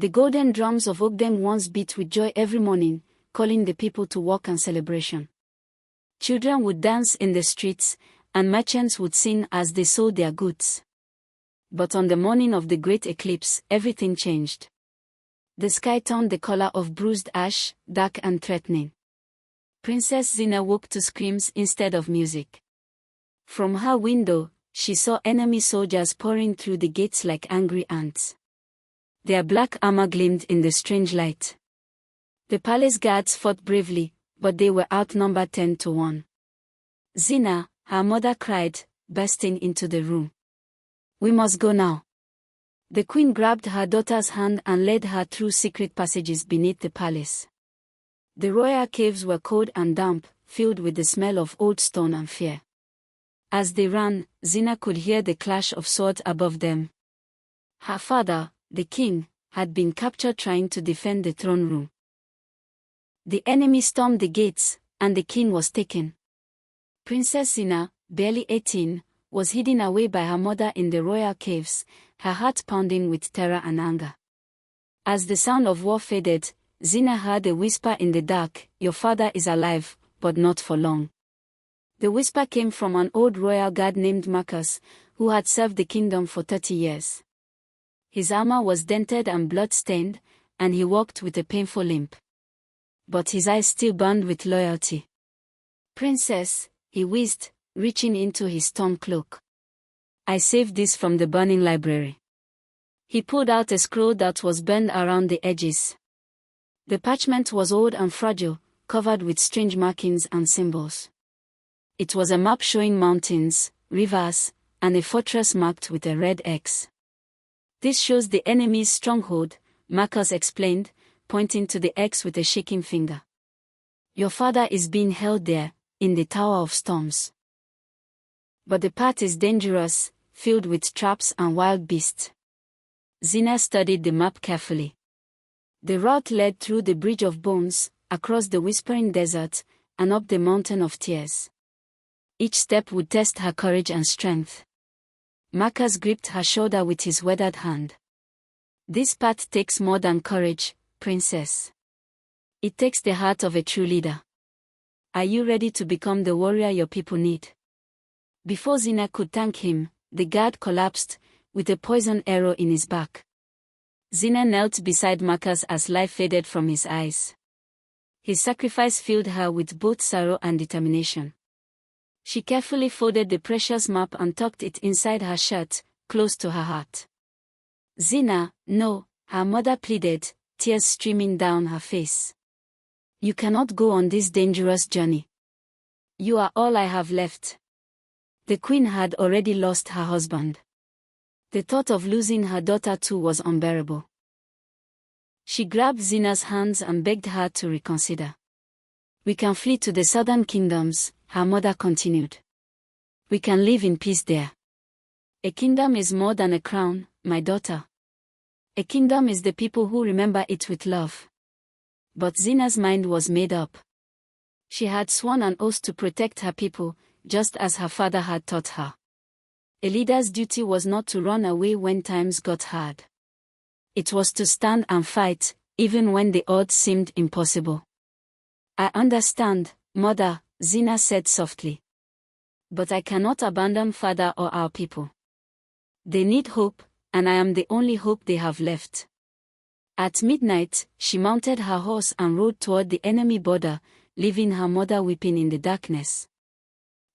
The golden drums of Ogedengbe once beat with joy every morning, calling the people to work and celebration. Children would dance in the streets, and merchants would sing as they sold their goods. But on the morning of the Great Eclipse, everything changed. The sky turned the color of bruised ash, dark and threatening. Princess Zina woke to screams instead of music. From her window, she saw enemy soldiers pouring through the gates like angry ants. Their black armor gleamed in the strange light. The palace guards fought bravely, but they were outnumbered 10-1. Zina, her mother cried, bursting into the room. "We must go now." The queen grabbed her daughter's hand and led her through secret passages beneath the palace. The royal caves were cold and damp, filled with the smell of old stone and fear. As they ran, Zina could hear the clash of swords above them. Her father, the king, had been captured trying to defend the throne room. The enemy stormed the gates, and the king was taken. Princess Zina, barely 18, was hidden away by her mother in the royal caves, her heart pounding with terror and anger. As the sound of war faded, Zina heard a whisper in the dark, "Your father is alive, but not for long." The whisper came from an old royal guard named Marcus, who had served the kingdom for 30 years. His armor was dented and blood-stained, and he walked with a painful limp. But his eyes still burned with loyalty. "Princess," he wheezed, reaching into his torn cloak. "I saved this from the burning library." He pulled out a scroll that was burned around the edges. The parchment was old and fragile, covered with strange markings and symbols. It was a map showing mountains, rivers, and a fortress marked with a red X. "This shows the enemy's stronghold," Marcus explained, pointing to the X with a shaking finger. "Your father is being held there, in the Tower of Storms. But the path is dangerous, filled with traps and wild beasts." Zina studied the map carefully. The route led through the Bridge of Bones, across the Whispering Desert, and up the Mountain of Tears. Each step would test her courage and strength. Marcus gripped her shoulder with his weathered hand. "This path takes more than courage, princess. It takes the heart of a true leader. Are you ready to become the warrior your people need?" Before Zina could thank him, the guard collapsed, with a poisoned arrow in his back. Zina knelt beside Marcus as life faded from his eyes. His sacrifice filled her with both sorrow and determination. She carefully folded the precious map and tucked it inside her shirt, close to her heart. "Zina, no," her mother pleaded, tears streaming down her face. "You cannot go on this dangerous journey. You are all I have left." The queen had already lost her husband. The thought of losing her daughter too was unbearable. She grabbed Zina's hands and begged her to reconsider. "We can flee to the southern kingdoms," her mother continued. "We can live in peace there. A kingdom is more than a crown, my daughter. A kingdom is the people who remember it with love." But Zina's mind was made up. She had sworn an oath to protect her people, just as her father had taught her. A leader's duty was not to run away when times got hard. It was to stand and fight, even when the odds seemed impossible. "I understand, mother," Zina said softly. "But I cannot abandon father or our people. They need hope, and I am the only hope they have left." At midnight, she mounted her horse and rode toward the enemy border, leaving her mother weeping in the darkness.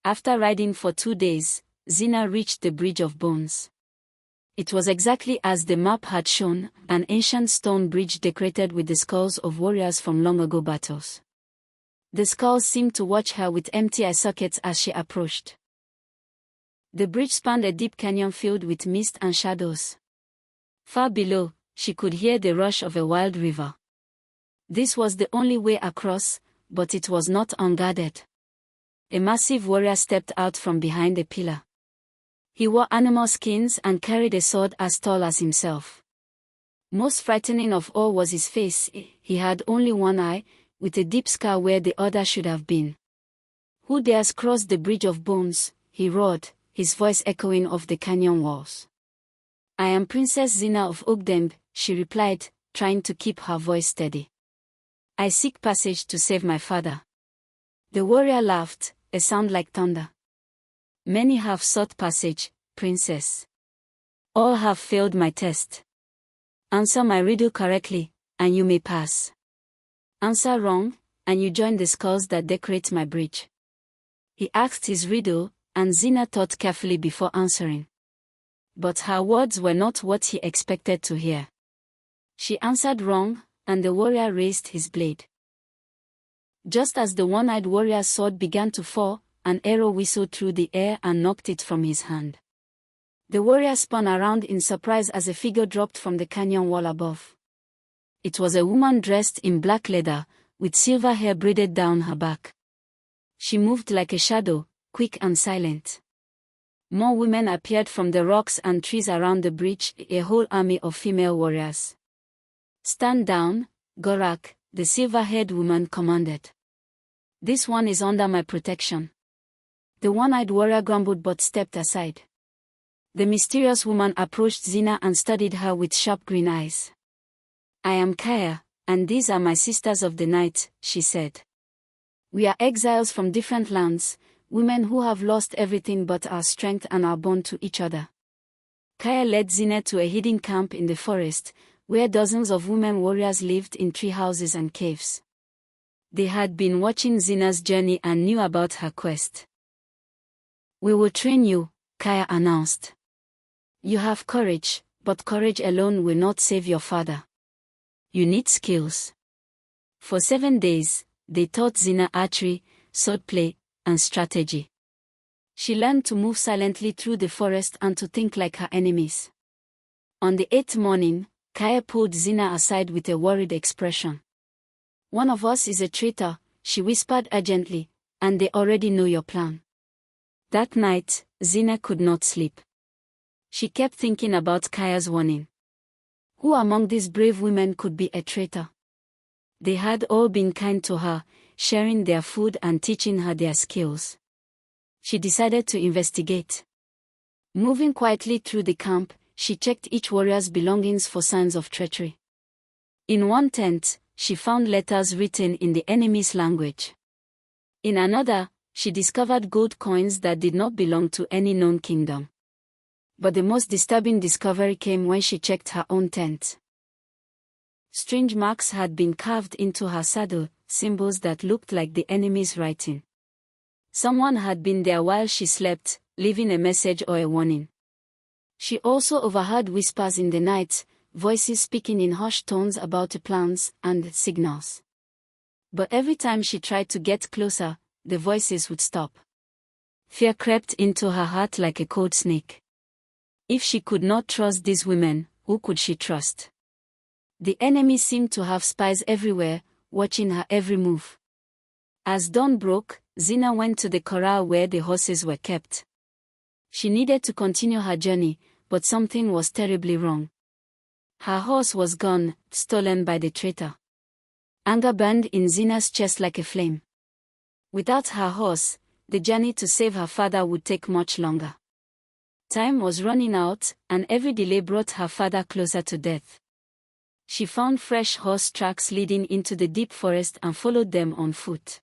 After riding for 2 days, Zina reached the Bridge of Bones. It was exactly as the map had shown, an ancient stone bridge decorated with the skulls of warriors from long-ago battles. The skulls seemed to watch her with empty eye sockets as she approached. The bridge spanned a deep canyon filled with mist and shadows. Far below, she could hear the rush of a wild river. This was the only way across, but it was not unguarded. A massive warrior stepped out from behind a pillar. He wore animal skins and carried a sword as tall as himself. Most frightening of all was his face. He had only one eye, with a deep scar where the other should have been. "Who dares cross the Bridge of Bones?" he roared, his voice echoing off the canyon walls. "I am Princess Zina of Ogedengbe," she replied, trying to keep her voice steady. "I seek passage to save my father." The warrior laughed, a sound like thunder. "Many have sought passage, princess. All have failed my test. Answer my riddle correctly, and you may pass. Answer wrong, and you join the skulls that decorate my bridge." He asked his riddle, and Zina thought carefully before answering. But her words were not what he expected to hear. She answered wrong, and the warrior raised his blade. Just as the one-eyed warrior's sword began to fall, an arrow whistled through the air and knocked it from his hand. The warrior spun around in surprise as a figure dropped from the canyon wall above. It was a woman dressed in black leather, with silver hair braided down her back. She moved like a shadow, quick and silent. More women appeared from the rocks and trees around the bridge, a whole army of female warriors. "Stand down, Gorak," the silver-haired woman commanded. "This one is under my protection." The one-eyed warrior grumbled but stepped aside. The mysterious woman approached Zina and studied her with sharp green eyes. "I am Kaya, and these are my sisters of the night," she said. "We are exiles from different lands, women who have lost everything but our strength and are bound to each other." Kaya led Zina to a hidden camp in the forest, where dozens of women warriors lived in tree houses and caves. They had been watching Zina's journey and knew about her quest. "We will train you," Kaya announced. "You have courage, but courage alone will not save your father. You need skills." For 7 days, they taught Zina archery, swordplay, and strategy. She learned to move silently through the forest and to think like her enemies. On the 8th morning, Kaya pulled Zina aside with a worried expression. "One of us is a traitor," she whispered urgently, "and they already know your plan." That night, Zina could not sleep. She kept thinking about Kaya's warning. Who among these brave women could be a traitor? They had all been kind to her, sharing their food and teaching her their skills. She decided to investigate. Moving quietly through the camp, she checked each warrior's belongings for signs of treachery. In one tent, she found letters written in the enemy's language. In another, she discovered gold coins that did not belong to any known kingdom. But the most disturbing discovery came when she checked her own tent. Strange marks had been carved into her saddle, symbols that looked like the enemy's writing. Someone had been there while she slept, leaving a message or a warning. She also overheard whispers in the night, voices speaking in hushed tones about plans and signals. But every time she tried to get closer, the voices would stop. Fear crept into her heart like a cold snake. If she could not trust these women, who could she trust? The enemy seemed to have spies everywhere, watching her every move. As dawn broke, Zina went to the corral where the horses were kept. She needed to continue her journey, but something was terribly wrong. Her horse was gone, stolen by the traitor. Anger burned in Zina's chest like a flame. Without her horse, the journey to save her father would take much longer. Time was running out, and every delay brought her father closer to death. She found fresh horse tracks leading into the deep forest and followed them on foot.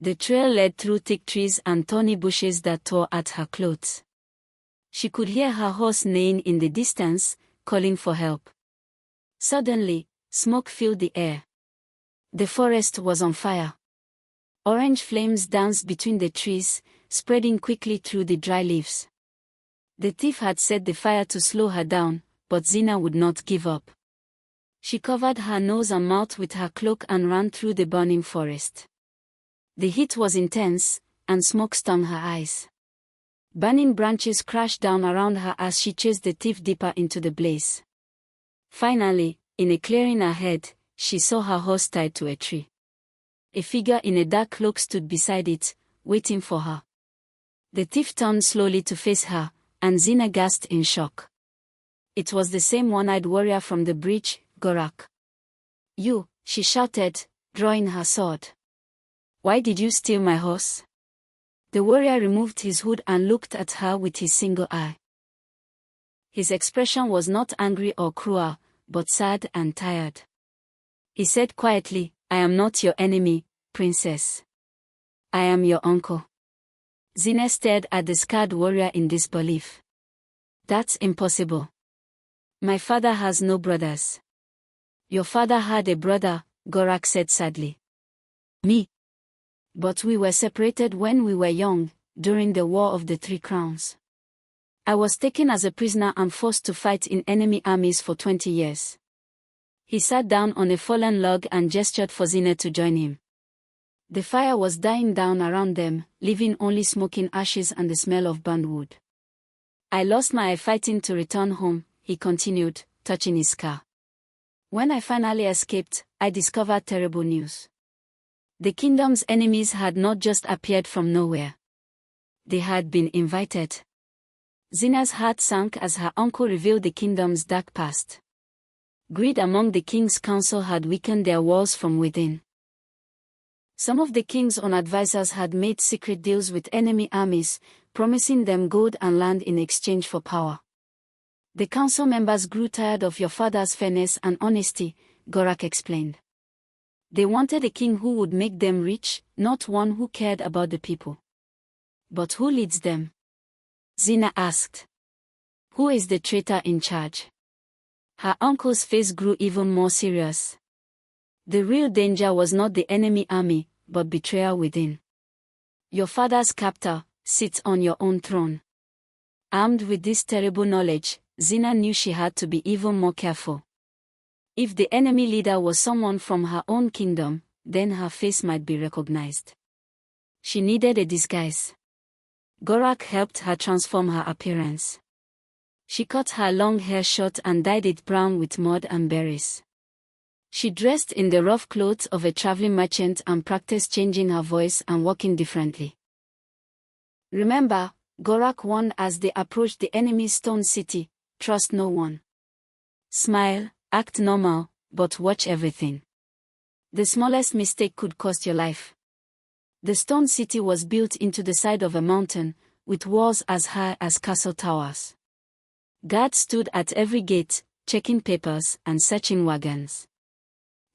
The trail led through thick trees and thorny bushes that tore at her clothes. She could hear her horse neighing in the distance, calling for help. Suddenly, smoke filled the air. The forest was on fire. Orange flames danced between the trees, spreading quickly through the dry leaves. The thief had set the fire to slow her down, but Zina would not give up. She covered her nose and mouth with her cloak and ran through the burning forest. The heat was intense, and smoke stung her eyes. Burning branches crashed down around her as she chased the thief deeper into the blaze. Finally, in a clearing ahead, she saw her horse tied to a tree. A figure in a dark cloak stood beside it, waiting for her. The thief turned slowly to face her, and Zina gasped in shock. It was the same one-eyed warrior from the bridge, Gorak. "You," she shouted, drawing her sword. "Why did you steal my horse?" The warrior removed his hood and looked at her with his single eye. His expression was not angry or cruel, but sad and tired. He said quietly, "I am not your enemy, princess. I am your uncle." Zina stared at the scarred warrior in disbelief. "That's impossible. My father has no brothers." "Your father had a brother," Gorak said sadly. "Me. But we were separated when we were young, during the War of the Three Crowns. I was taken as a prisoner and forced to fight in enemy armies for 20 years. He sat down on a fallen log and gestured for Zina to join him. The fire was dying down around them, leaving only smoking ashes and the smell of burned wood. "I lost my eye fighting to return home," he continued, touching his scar. "When I finally escaped, I discovered terrible news. The kingdom's enemies had not just appeared from nowhere. They had been invited." Zina's heart sank as her uncle revealed the kingdom's dark past. Greed among the king's council had weakened their walls from within. Some of the king's own advisors had made secret deals with enemy armies, promising them gold and land in exchange for power. "The council members grew tired of your father's fairness and honesty," Gorak explained. "They wanted a king who would make them rich, not one who cared about the people." "But who leads them?" Zina asked. "Who is the traitor in charge?" Her uncle's face grew even more serious. The real danger was not the enemy army, but betrayal within. "Your father's captor sits on your own throne." Armed with this terrible knowledge, Zina knew she had to be even more careful. If the enemy leader was someone from her own kingdom, then her face might be recognized. She needed a disguise. Gorak helped her transform her appearance. She cut her long hair short and dyed it brown with mud and berries. She dressed in the rough clothes of a traveling merchant and practiced changing her voice and walking differently. "Remember," Gorak warned as they approached the enemy's stone city, "trust no one. Smile, act normal, but watch everything. The smallest mistake could cost your life." The stone city was built into the side of a mountain, with walls as high as castle towers. Guards stood at every gate, checking papers and searching wagons.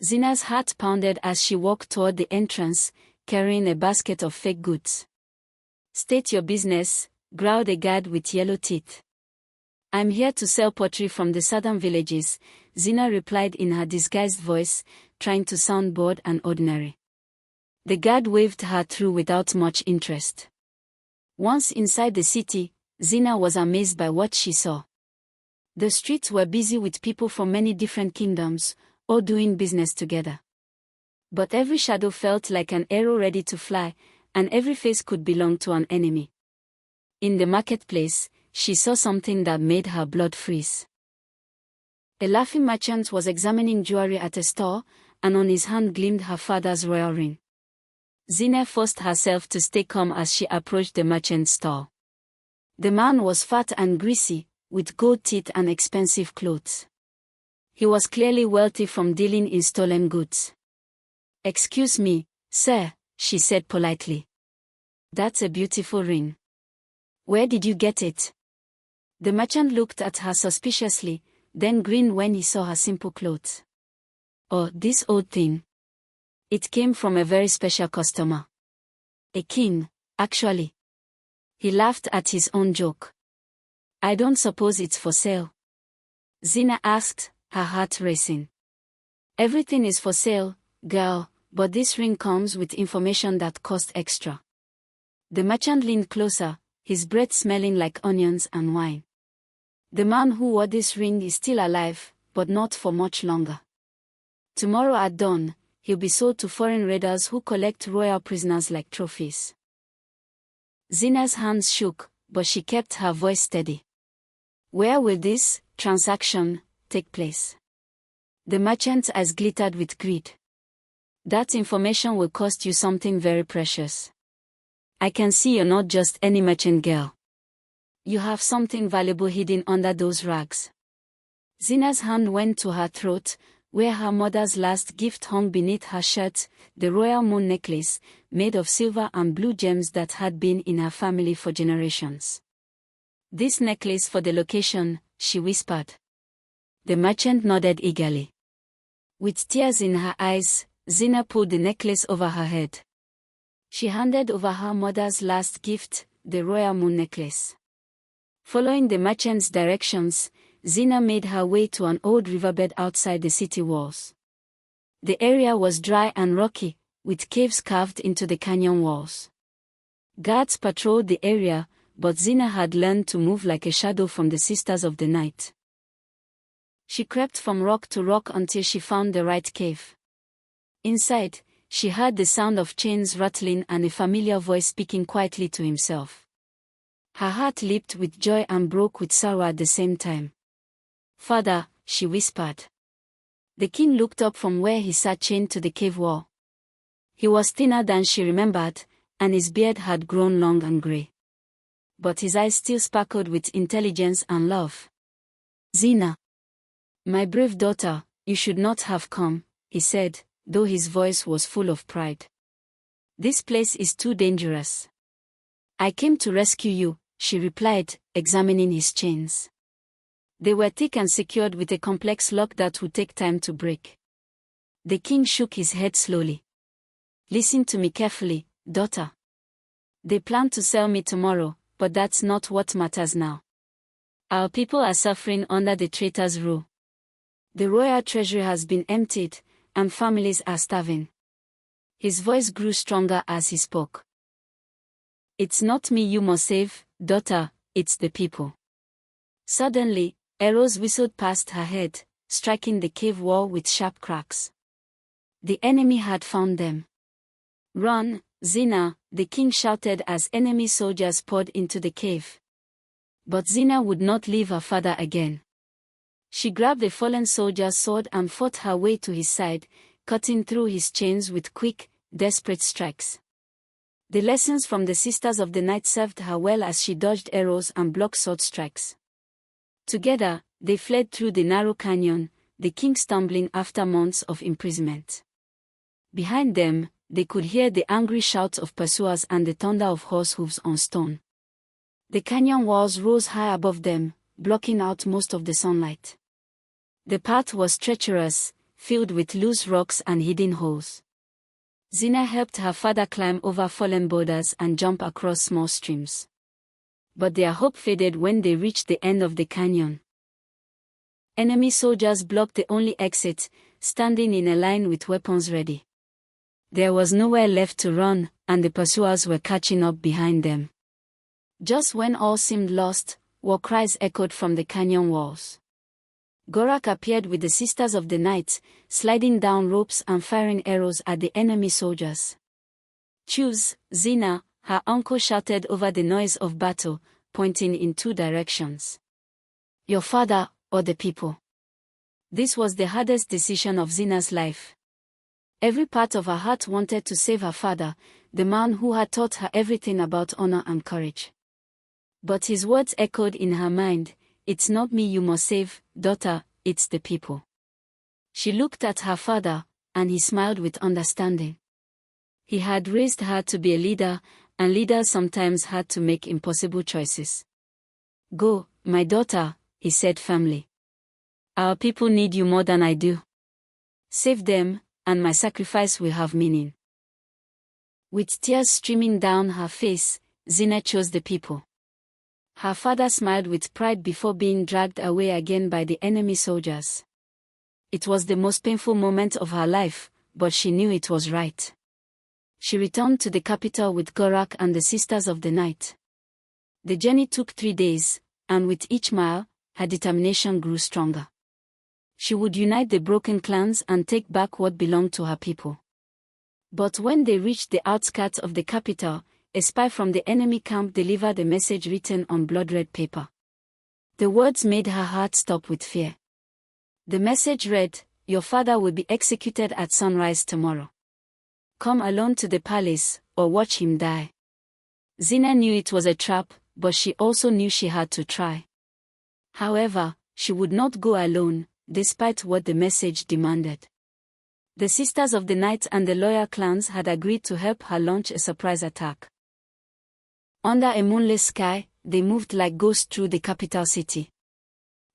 Zina's heart pounded as she walked toward the entrance, carrying a basket of fake goods. "State your business," growled a guard with yellow teeth. "I'm here to sell pottery from the southern villages," Zina replied in her disguised voice, trying to sound bored and ordinary. The guard waved her through without much interest. Once inside the city, Zina was amazed by what she saw. The streets were busy with people from many different kingdoms, all doing business together. But every shadow felt like an arrow ready to fly, and every face could belong to an enemy. In the marketplace, she saw something that made her blood freeze. A laughing merchant was examining jewelry at a store, and on his hand gleamed her father's royal ring. Zina forced herself to stay calm as she approached the merchant's store. The man was fat and greasy, with gold teeth and expensive clothes. He was clearly wealthy from dealing in stolen goods. "Excuse me, sir," she said politely. "That's a beautiful ring. Where did you get it?" The merchant looked at her suspiciously, then grinned when he saw her simple clothes. "Oh, this old thing. It came from a very special customer. A king, actually." He laughed at his own joke. "I don't suppose it's for sale?" Zina asked, her heart racing. "Everything is for sale, girl, but this ring comes with information that costs extra." The merchant leaned closer, his breath smelling like onions and wine. "The man who wore this ring is still alive, but not for much longer. Tomorrow at dawn, he'll be sold to foreign raiders who collect royal prisoners like trophies." Zina's hands shook, but she kept her voice steady. "Where will this transaction take place?" The merchant's eyes glittered with greed. "That information will cost you something very precious. I can see you're not just any merchant girl. You have something valuable hidden under those rags." Zina's hand went to her throat, where her mother's last gift hung beneath her shirt, the royal moon necklace, made of silver and blue gems that had been in her family for generations. "This necklace for the location," she whispered. The merchant nodded eagerly. With tears in her eyes, Zina pulled the necklace over her head. She handed over her mother's last gift, the royal moon necklace. Following the merchant's directions, Zina made her way to an old riverbed outside the city walls. The area was dry and rocky, with caves carved into the canyon walls. Guards patrolled the area, but Zina had learned to move like a shadow from the Sisters of the Night. She crept from rock to rock until she found the right cave. Inside, she heard the sound of chains rattling and a familiar voice speaking quietly to himself. Her heart leaped with joy and broke with sorrow at the same time. "Father," she whispered. The king looked up from where he sat chained to the cave wall. He was thinner than she remembered, and his beard had grown long and grey. But his eyes still sparkled with intelligence and love. "Zina, my brave daughter, you should not have come," he said, though his voice was full of pride. "This place is too dangerous." "I came to rescue you," she replied, examining his chains. They were thick and secured with a complex lock that would take time to break. The king shook his head slowly. "Listen to me carefully, daughter. They plan to sell me tomorrow, but that's not what matters now. Our people are suffering under the traitors' rule. The royal treasury has been emptied, and families are starving." His voice grew stronger as he spoke. "It's not me you must save, daughter, it's the people." Suddenly, arrows whistled past her head, striking the cave wall with sharp cracks. The enemy had found them. "Run, Zina," the king shouted as enemy soldiers poured into the cave. But Zina would not leave her father again. She grabbed the fallen soldier's sword and fought her way to his side, cutting through his chains with quick, desperate strikes. The lessons from the Sisters of the Night served her well as she dodged arrows and blocked sword strikes. Together, they fled through the narrow canyon, the king stumbling after months of imprisonment. Behind them, they could hear the angry shouts of pursuers and the thunder of horse hooves on stone. The canyon walls rose high above them, blocking out most of the sunlight. The path was treacherous, filled with loose rocks and hidden holes. Zina helped her father climb over fallen boulders and jump across small streams. But their hope faded when they reached the end of the canyon. Enemy soldiers blocked the only exit, standing in a line with weapons ready. There was nowhere left to run, and the pursuers were catching up behind them. Just when all seemed lost, war cries echoed from the canyon walls. Gorak appeared with the Sisters of the Night, sliding down ropes and firing arrows at the enemy soldiers. "Choose, Zina," her uncle shouted over the noise of battle, pointing in two directions. "Your father, or the people?" This was the hardest decision of Zina's life. Every part of her heart wanted to save her father, the man who had taught her everything about honor and courage. But his words echoed in her mind, "It's not me you must save, daughter, it's the people." She looked at her father, and he smiled with understanding. He had raised her to be a leader, and leaders sometimes had to make impossible choices. "Go, my daughter," he said firmly. "Our people need you more than I do. Save them, and my sacrifice will have meaning." With tears streaming down her face, Zina chose the people. Her father smiled with pride before being dragged away again by the enemy soldiers. It was the most painful moment of her life, but she knew it was right. She returned to the capital with Gorak and the Sisters of the Night. The journey took 3 days, and with each mile, her determination grew stronger. She would unite the broken clans and take back what belonged to her people. But when they reached the outskirts of the capital, a spy from the enemy camp delivered a message written on blood-red paper. The words made her heart stop with fear. The message read, "Your father will be executed at sunrise tomorrow. Come alone to the palace, or watch him die." Zina knew it was a trap, but she also knew she had to try. However, she would not go alone, despite what the message demanded. The Sisters of the Night and the loyal clans had agreed to help her launch a surprise attack. Under a moonless sky, they moved like ghosts through the capital city.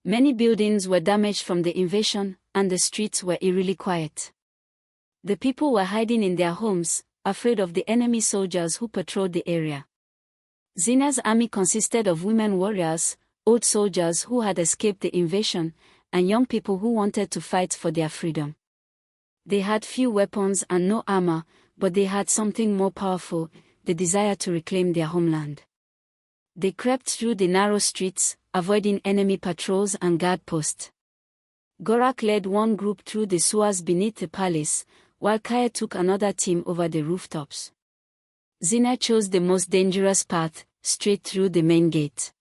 Many buildings were damaged from the invasion, and the streets were eerily quiet. The people were hiding in their homes, afraid of the enemy soldiers who patrolled the area. Zina's army consisted of women warriors, old soldiers who had escaped the invasion, and young people who wanted to fight for their freedom. They had few weapons and no armor, but they had something more powerful, the desire to reclaim their homeland. They crept through the narrow streets, avoiding enemy patrols and guard posts. Gorak led one group through the sewers beneath the palace, while Kaya took another team over the rooftops. Zina chose the most dangerous path, straight through the main gate.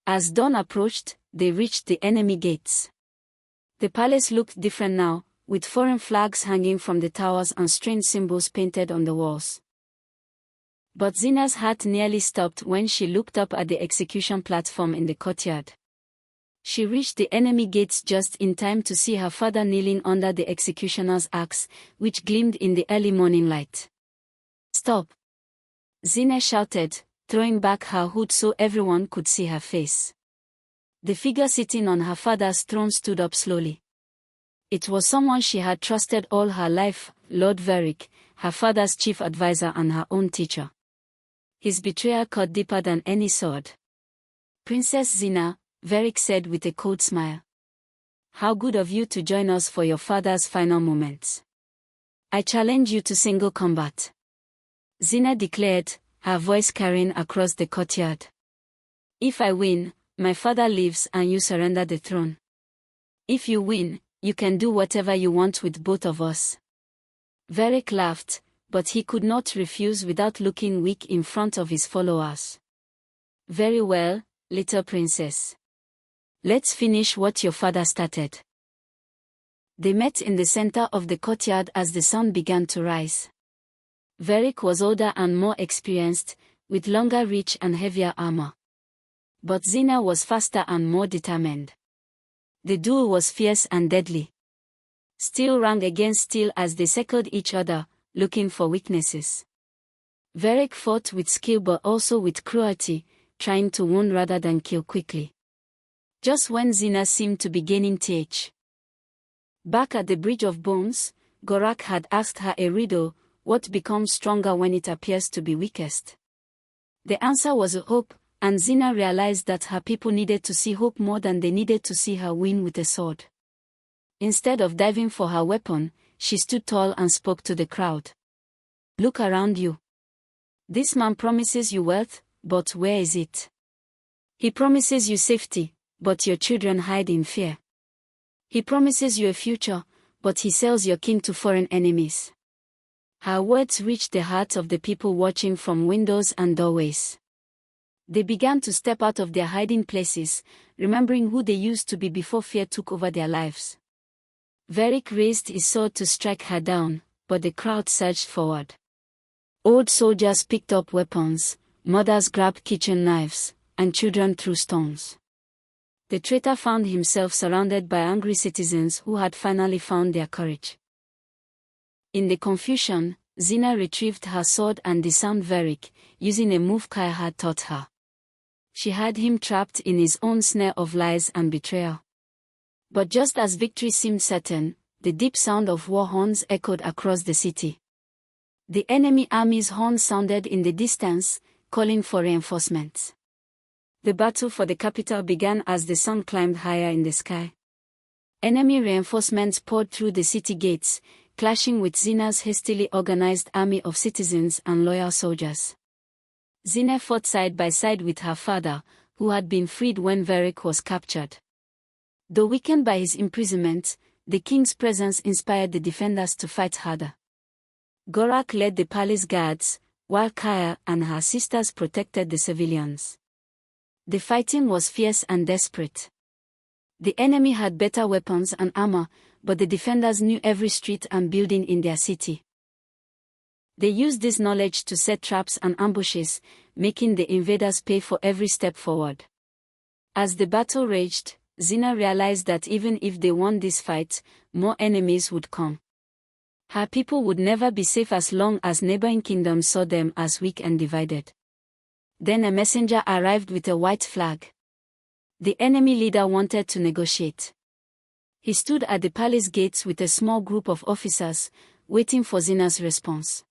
As dawn approached, they reached the enemy gates. The palace looked different now, with foreign flags hanging from the towers and strange symbols painted on the walls. But Zina's heart nearly stopped when she looked up at the execution platform in the courtyard. She reached the enemy gates just in time to see her father kneeling under the executioner's axe, which gleamed in the early morning light. "Stop!" Zina shouted, throwing back her hood so everyone could see her face. The figure sitting on her father's throne stood up slowly. It was someone she had trusted all her life, Lord Varric, her father's chief advisor and her own teacher. His betrayal cut deeper than any sword. "Princess Zina," Varric said with a cold smile. "How good of you to join us for your father's final moments. I challenge you to single combat," Zina declared, her voice carrying across the courtyard. "If I win, my father lives and you surrender the throne. If you win, you can do whatever you want with both of us." Varric laughed, but he could not refuse without looking weak in front of his followers. "Very well, little princess. Let's finish what your father started." They met in the center of the courtyard as the sun began to rise. Varric was older and more experienced, with longer reach and heavier armor. But Zina was faster and more determined. The duel was fierce and deadly. Steel rang against steel as they circled each other, looking for weaknesses. Varric fought with skill but also with cruelty, trying to wound rather than kill quickly. Just when Zina seemed to be gaining TH. Back at the Bridge of Bones, Gorak had asked her a riddle: what becomes stronger when it appears to be weakest? The answer was hope, and Zina realized that her people needed to see hope more than they needed to see her win with a sword. Instead of diving for her weapon, she stood tall and spoke to the crowd. "Look around you. This man promises you wealth, but where is it? He promises you safety, but your children hide in fear. He promises you a future, but he sells your king to foreign enemies." Her words reached the hearts of the people watching from windows and doorways. They began to step out of their hiding places, remembering who they used to be before fear took over their lives. Varric raised his sword to strike her down, but the crowd surged forward. Old soldiers picked up weapons, mothers grabbed kitchen knives, and children threw stones. The traitor found himself surrounded by angry citizens who had finally found their courage. In the confusion, Zina retrieved her sword and disarmed Varric, using a move Kaya had taught her. She had him trapped in his own snare of lies and betrayal. But just as victory seemed certain, the deep sound of war horns echoed across the city. The enemy army's horns sounded in the distance, calling for reinforcements. The battle for the capital began as the sun climbed higher in the sky. Enemy reinforcements poured through the city gates, clashing with Zina's hastily organized army of citizens and loyal soldiers. Zina fought side by side with her father, who had been freed when Varric was captured. Though weakened by his imprisonment, the king's presence inspired the defenders to fight harder. Gorak led the palace guards, while Kaya and her sisters protected the civilians. The fighting was fierce and desperate. The enemy had better weapons and armor, but the defenders knew every street and building in their city. They used this knowledge to set traps and ambushes, making the invaders pay for every step forward. As the battle raged, Zina realized that even if they won this fight, more enemies would come. Her people would never be safe as long as neighboring kingdoms saw them as weak and divided. Then a messenger arrived with a white flag. The enemy leader wanted to negotiate. He stood at the palace gates with a small group of officers, waiting for Zina's response.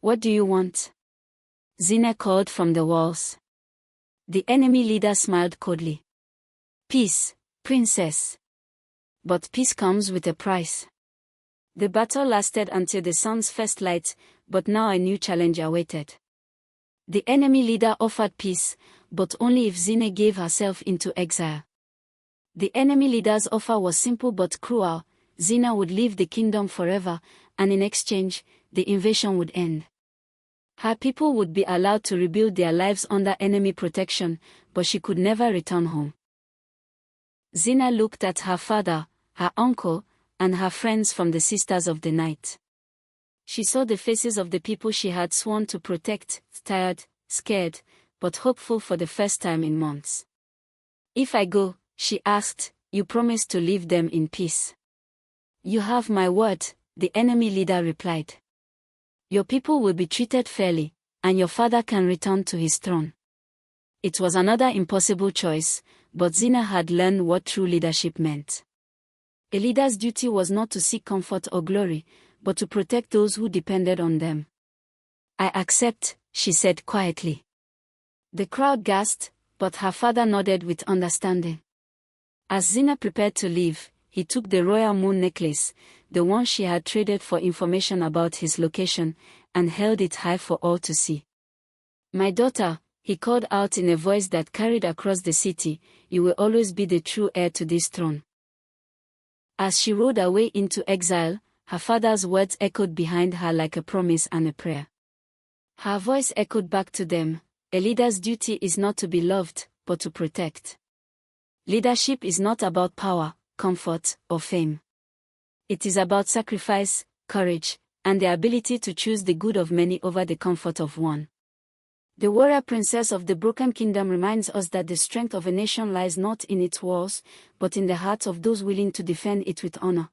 "What do you want?" Zina called from the walls. The enemy leader smiled coldly. "Peace, princess. But peace comes with a price." The battle lasted until the sun's first light, but now a new challenge awaited. The enemy leader offered peace, but only if Zina gave herself into exile. The enemy leader's offer was simple but cruel. Zina would leave the kingdom forever, and in exchange, the invasion would end. Her people would be allowed to rebuild their lives under enemy protection, but she could never return home. Zina looked at her father, her uncle, and her friends from the Sisters of the Night. She saw the faces of the people she had sworn to protect, tired, scared, but hopeful for the first time in months. "If I go," she asked, "you promise to leave them in peace?" "You have my word," the enemy leader replied. "Your people will be treated fairly, and your father can return to his throne." It was another impossible choice, but Zina had learned what true leadership meant. A leader's duty was not to seek comfort or glory, but to protect those who depended on them. "I accept," she said quietly. The crowd gasped, but her father nodded with understanding. As Zina prepared to leave, he took the royal moon necklace, the one she had traded for information about his location, and held it high for all to see. "My daughter," he called out in a voice that carried across the city, "you will always be the true heir to this throne." As she rode away into exile, her father's words echoed behind her like a promise and a prayer. Her voice echoed back to them, "A leader's duty is not to be loved, but to protect." Leadership is not about power, comfort, or fame. It is about sacrifice, courage, and the ability to choose the good of many over the comfort of one. The warrior princess of the Broken Kingdom reminds us that the strength of a nation lies not in its walls, but in the hearts of those willing to defend it with honor.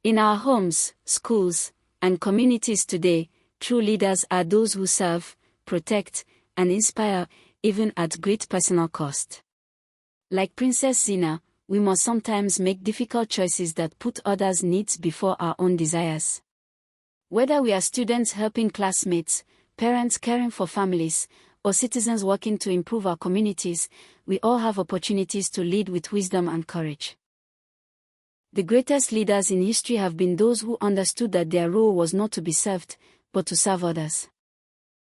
In our homes, schools, and communities today, true leaders are those who serve, protect, and inspire, even at great personal cost. Like Princess Zina, we must sometimes make difficult choices that put others' needs before our own desires. Whether we are students helping classmates, parents caring for families, or citizens working to improve our communities, we all have opportunities to lead with wisdom and courage. The greatest leaders in history have been those who understood that their role was not to be served, but to serve others.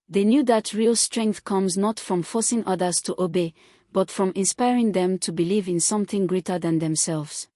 They knew that real strength comes not from forcing others to obey, but from inspiring them to believe in something greater than themselves.